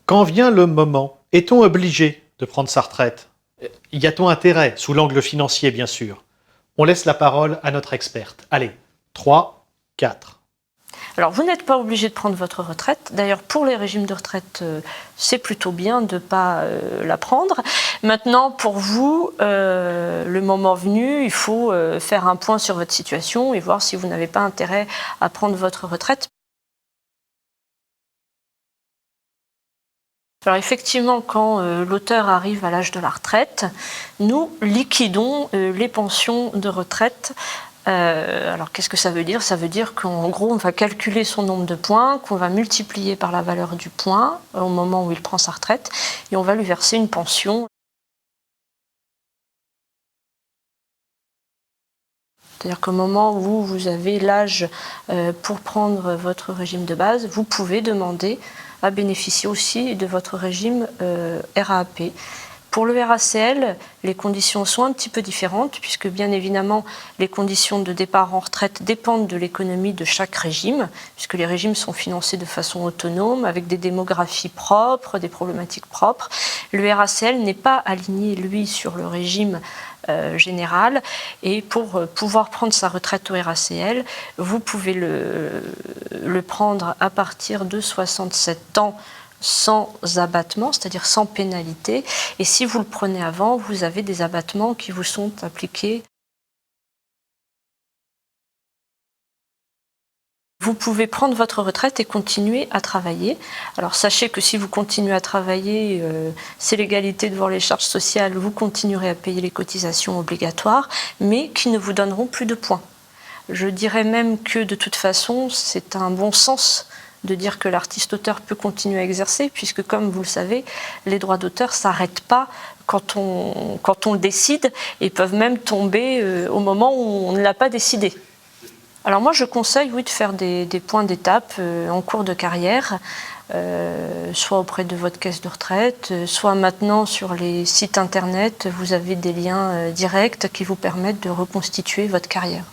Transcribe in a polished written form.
Quand vient le moment, est-on obligé de prendre sa retraite? Y a-t-on intérêt, sous l'angle financier bien sûr? On laisse la parole à notre experte. Allez, 3, 4. Alors, vous n'êtes pas obligé de prendre votre retraite. D'ailleurs, pour les régimes de retraite, c'est plutôt bien de ne pas la prendre. Maintenant, pour vous, le moment venu, il faut faire un point sur votre situation et voir si vous n'avez pas intérêt à prendre votre retraite. Alors effectivement, quand l'auteur arrive à l'âge de la retraite, nous liquidons les pensions de retraite. Alors qu'est-ce que ça veut dire? Ça veut dire qu'en gros, on va calculer son nombre de points, qu'on va multiplier par la valeur du point au moment où il prend sa retraite, et on va lui verser une pension. C'est-à-dire qu'au moment où vous avez l'âge pour prendre votre régime de base, vous pouvez demander à bénéficier aussi de votre régime RAP. Pour le RACL, les conditions sont un petit peu différentes puisque bien évidemment les conditions de départ en retraite dépendent de l'économie de chaque régime, puisque les régimes sont financés de façon autonome avec des démographies propres, des problématiques propres. Le RACL n'est pas aligné, lui, sur le régime général, et pour pouvoir prendre sa retraite au RACL, vous pouvez le prendre à partir de 67 ans sans abattement, c'est-à-dire sans pénalité. Et si vous le prenez avant, vous avez des abattements qui vous sont appliqués. Vous pouvez prendre votre retraite et continuer à travailler. Alors sachez que si vous continuez à travailler, c'est l'égalité devant les charges sociales, vous continuerez à payer les cotisations obligatoires, mais qui ne vous donneront plus de points. Je dirais même que de toute façon, c'est un bon sens de dire que l'artiste-auteur peut continuer à exercer, puisque comme vous le savez, les droits d'auteur ne s'arrêtent pas quand on le décide, et peuvent même tomber au moment où on ne l'a pas décidé. Alors moi je conseille, oui, de faire des points d'étape en cours de carrière, soit auprès de votre caisse de retraite, soit maintenant sur les sites internet, vous avez des liens directs qui vous permettent de reconstituer votre carrière.